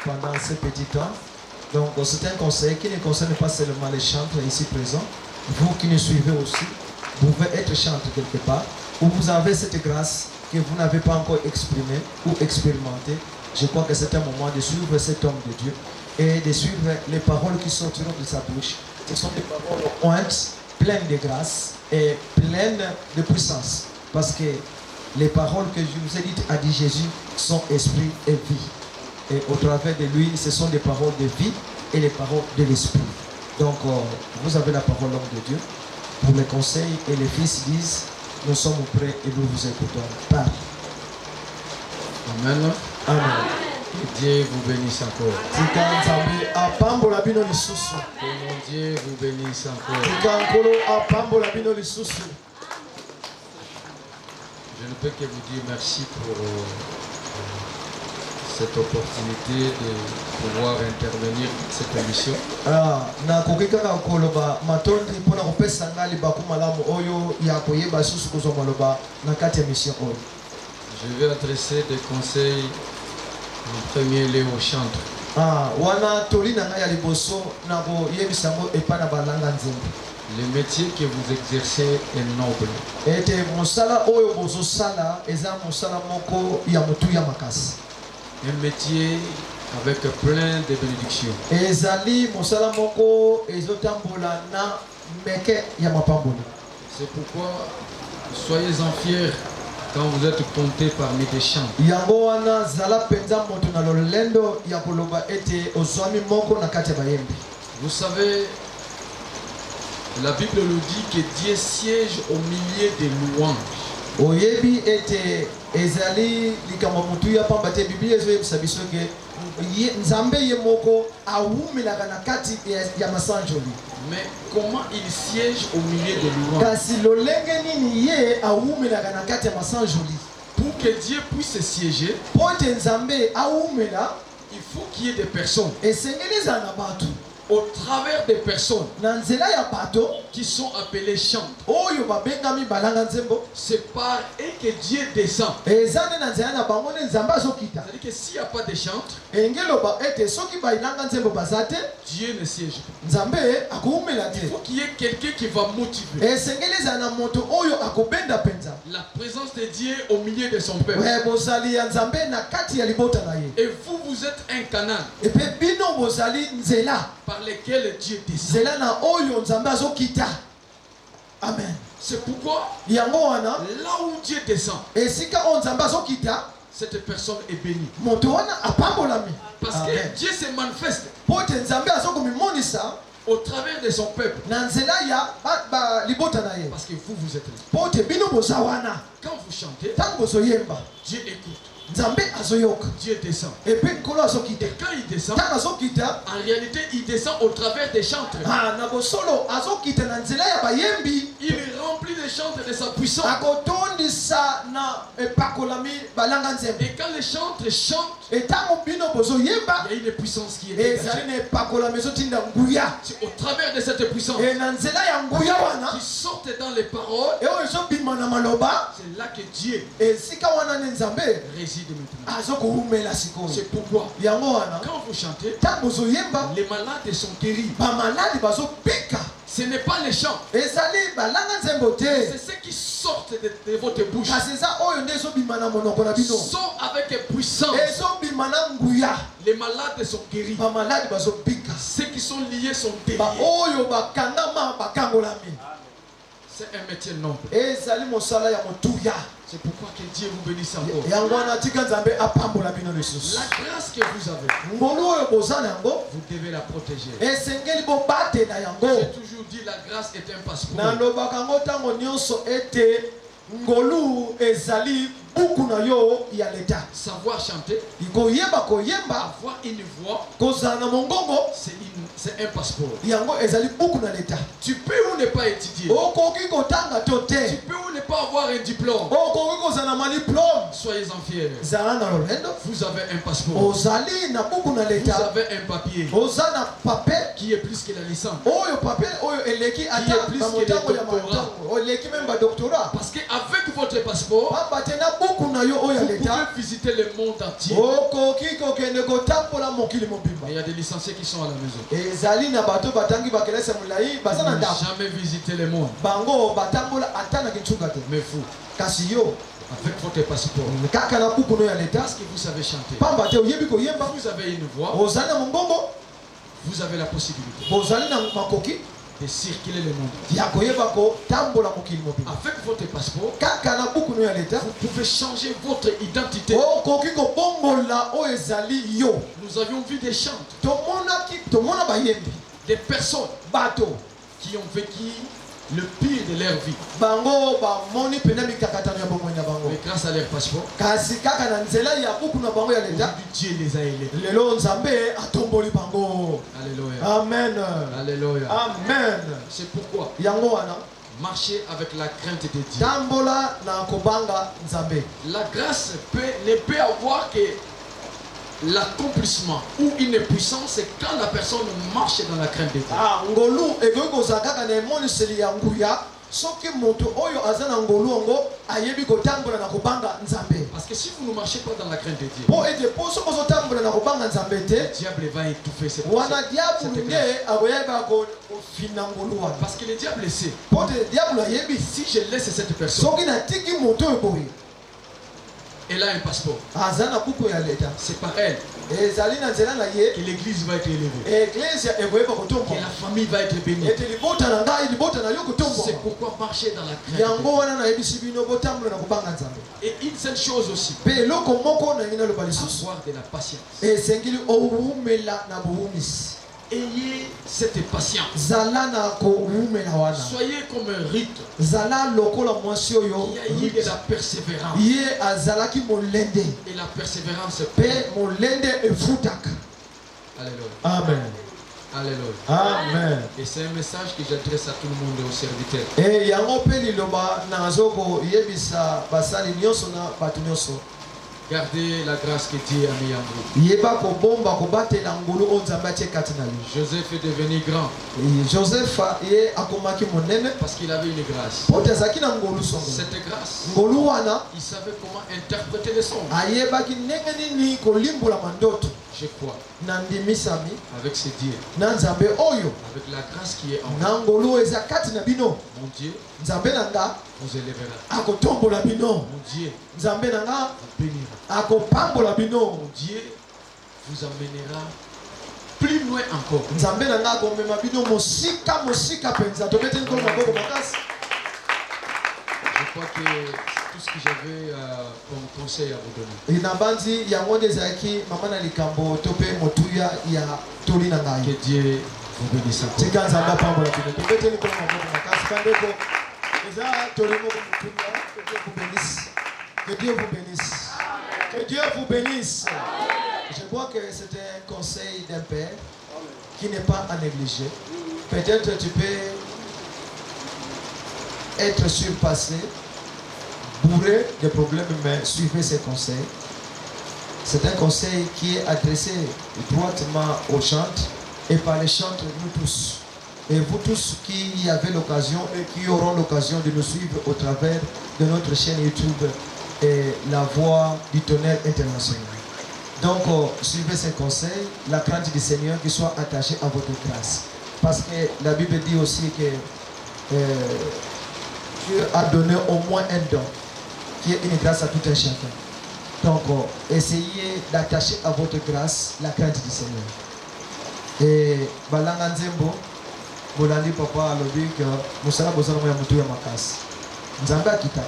pendant ce petit temps. Donc c'est un conseil qui ne concerne pas seulement les chantres ici présents. Vous qui nous suivez aussi, vous pouvez être chantre quelque part, où vous avez cette grâce que vous n'avez pas encore exprimée ou expérimentée. Je crois que c'est un moment de suivre cet homme de Dieu et de suivre les paroles qui sortiront de sa bouche. Ce sont des paroles ointes, pleines de grâce et pleines de puissance. Parce que les paroles que je vous ai dites, a dit Jésus, sont esprit et vie. Et au travers de lui, ce sont des paroles de vie et les paroles de l'esprit. Donc, vous avez la parole l'homme de Dieu. Pour les conseils, et les fils disent, nous sommes prêts et nous vous écoutons. Parle. Amen. Amen. Que Dieu vous bénisse encore. Que mon Dieu vous bénisse encore. Je ne peux que vous dire merci pour cette opportunité de pouvoir intervenir dans cette émission. Je vais adresser des conseils en premier lieu aux chantres. Le métier que vous exercez est noble. Un métier avec plein de bénédictions. C'est pourquoi soyez-en fiers quand vous êtes comptés parmi des chants. Vous savez, la Bible nous dit que Dieu siège au milieu des louanges. Mais comment il siège au milieu des louanges? Pour que Dieu puisse siéger, il faut qu'il y ait des personnes. Au travers des personnes qui sont appelées chantres, c'est par eux que Dieu descend. C'est-à-dire que s'il n'y a pas de chantres, Dieu ne siège pas. Il faut qu'il y ait quelqu'un qui va motiver la présence de Dieu au milieu de son peuple. Et vous, vous êtes un canal par lesquels Dieu descend. Amen. C'est pourquoi là où Dieu descend, cette personne est bénie. Parce que Dieu se manifeste au travers de son peuple. Parce que vous, vous êtes là. Quand vous chantez, Dieu écoute. Dieu descend. Et quand il descend, en réalité, il descend au travers des chantres. Il remplit les chantres de sa puissance. Et quand les chantres chantent, il y a une puissance qui est dégagée. C'est au travers de cette puissance qui sortent dans les paroles. C'est là que Dieu réside maintenant. C'est pourquoi quand vous chantez, les malades sont guéris. Ce n'est pas les chants, c'est ceux qui sortent de votre bouche. Sont avec puissance. Les malades sont guéris. Ceux qui sont liés sont déliés. C'est un métier noble. C'est pourquoi que Dieu vous bénisse encore. La grâce que vous avez, vous devez la protéger. J'ai toujours dit la grâce est un passeport. Savoir chanter, avoir une voix, c'est un passeport. Tu peux ou ne pas étudier. Tu peux ou ne pas avoir un diplôme. Soyez-en fiers. Vous avez un passeport. Vous avez un papier qui est plus que la licence. Qui est plus que le doctorat. Parce qu'avec votre passeport, visiter le monde entier. Mais il y a des licenciés qui sont à la maison. Ils n'ont jamais visité le monde. Mais vous, avec votre passeport, parce que vous savez chanter, vous avez une voix, vous avez la possibilité de circuler le monde. Avec votre passeport, vous pouvez changer votre identité. Nous avions vu des chantres, des personnes qui ont vécu le pire de leur vie. Mais grâce à leur passeport, Dieu les a élevés. Alléluia. Amen. Alléluia. Amen. C'est pourquoi marcher avec la crainte de Dieu. La grâce ne peut avoir que l'accomplissement ou une puissance, c'est quand la personne marche dans la crainte de Dieu. Parce que si vous ne marchez pas dans la crainte de Dieu, le diable va étouffer cette grâce. Parce que le diable sait, si je laisse cette personne, elle a un passeport, c'est par elle que l'église va être élevée, que la famille va être bénie. C'est pourquoi marcher dans la crainte. Et une seule chose aussi, avoir de la patience. Ayez cette patience. Soyez comme un rite. Il y a eu de la persévérance. Et la persévérance paie. Alléluia. Amen. Alléluia. Amen. Et c'est un message que j'adresse à tout le monde et aux serviteurs. Gardez la grâce que Dieu a mis en vous. Joseph est devenu grand parce qu'il avait une grâce. Cette grâce, il savait comment interpréter les songes. Je crois avec ce Dieu, avec la grâce qui est en vous, mon Dieu vous élèvera. Mon Dieu vous bénira. Mon Dieu vous emmènera plus loin encore. Je crois que c'est tout ce que j'avais comme conseil à vous donner. Que Dieu vous bénisse encore. Que Dieu vous bénisse. Que Dieu vous bénisse. Je crois que c'est un conseil d'un père qui n'est pas à négliger. Peut-être tu peux être surpassé, bourré de problèmes, mais suivez ces conseils. C'est un conseil qui est adressé droitement aux chantres et par les chantres, nous tous. Et vous tous qui avez l'occasion et qui auront l'occasion de nous suivre au travers de notre chaîne YouTube et la voix du tonnerre international. Donc, suivez ces conseils, la crainte du Seigneur qui soit attachée à votre grâce. Parce que la Bible dit aussi que Dieu a donné au moins un don, qui est une grâce à tout un chacun. Donc, essayez d'attacher à votre grâce la crainte du Seigneur. Et Balanganzembo, Bolandi Papa Alobi, que Moussala Bozano Yamutu Yamakas. Nzamba Kita.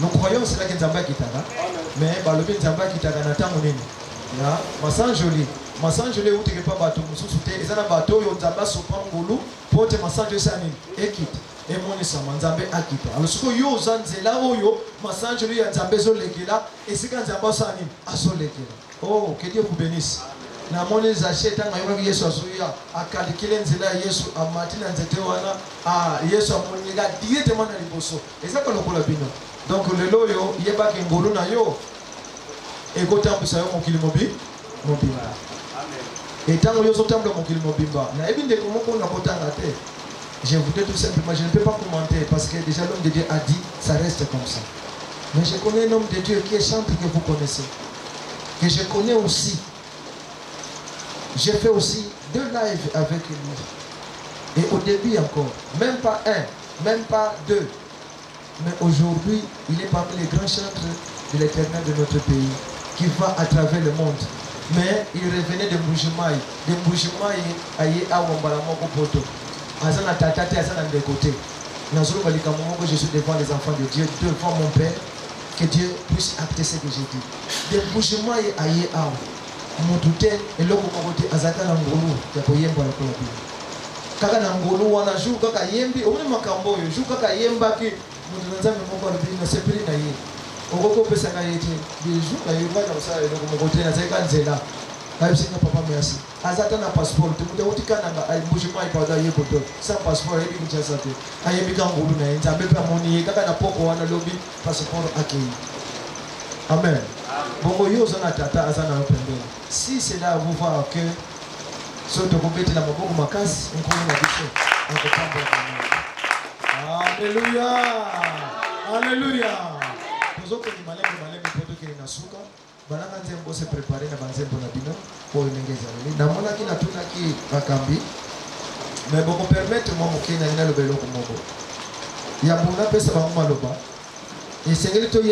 Nous croyons que c'est là que Nzamba Kita. Mais Balobi Nzamba Kita Ganata Moneni. Massan joli. Massan joli où tu n'es pas bateau. Moussouté. Et ça n'a bateau. Yon Nzamba Sopan Goulou. Pour te massan joli Sanin. Ekit. Et mon Nzamba Nzambe Akita. Alors ce que yo Zanzela Oyo. Massan joli Nzambe Zolegila. Et c'est quand Nzamba Sanin. Azolegila. Oh, que Dieu vous bénisse. Na moni za shetani ayoka Yesu asuya akalikile nzela Yesu amatina nzete wana Yesu amonyiga directement na liboso ezaka lokola bino donc lelo yo yeba ke ngolu na yo ekotambisa yo mokili mobimba amen et tant yo zotambo mokili mobimba na ebinde komoko na kotanga te. Je voudrais tout simplement, je ne peux pas commenter parce que déjà l'homme de Dieu a dit ça reste comme ça. Mais je connais un homme de Dieu qui est chantre que vous connaissez. Que je connais aussi. J'ai fait aussi 2 lives avec lui. Et au début encore, même pas 1, même pas 2. Mais aujourd'hui, il est parmi les grands chantres de l'Éternel de notre pays, qui va à travers le monde. Mais il revenait de Mbujimaï. De Mbujimaï, aïe awambala moko poto. Azana tatate, azana de côté. Je suis devant les enfants de Dieu, devant mon Père, que Dieu puisse acter ce que j'ai dit. De Mbujimaï, aïe awa. Mutute, et l'homme côté, azaka na ngolu, yakoyemba la kolabi. Kaka na ngolu wana jou kaka yembi, omune makambo yo, jou kaka yemba ki mutunanzame moko alibini na sepeli na ye. Okoko pesa na yete, bijou na yuba na usaya eloko mokote na zeka nzela. Kaibisika papa merci. Azata na passeport, tumude utikana nga Mbujimaï pada ye poto. Sans passeport yebi kinchasa te. Ayembi ka ngolu na yenza mbepe amoni ye kaka na poko wana lobi passeport akei. Amen. Bongo yo zana tata azana pembeni. Si c'est là vous voir que soto kubeti na maboko makasi nkulu na bisho akopamba. Alléluia. Alléluia. Tozoko ni malembe poto kile nasuka. Banaka nzembo se préparer na banzembo na bino pour ngeza leli. Na mona ki natuna ki bakambi. Mais boko permettre moi mokena ina lobelo ko moko. Ya mona pesa ba maloba. Et c'est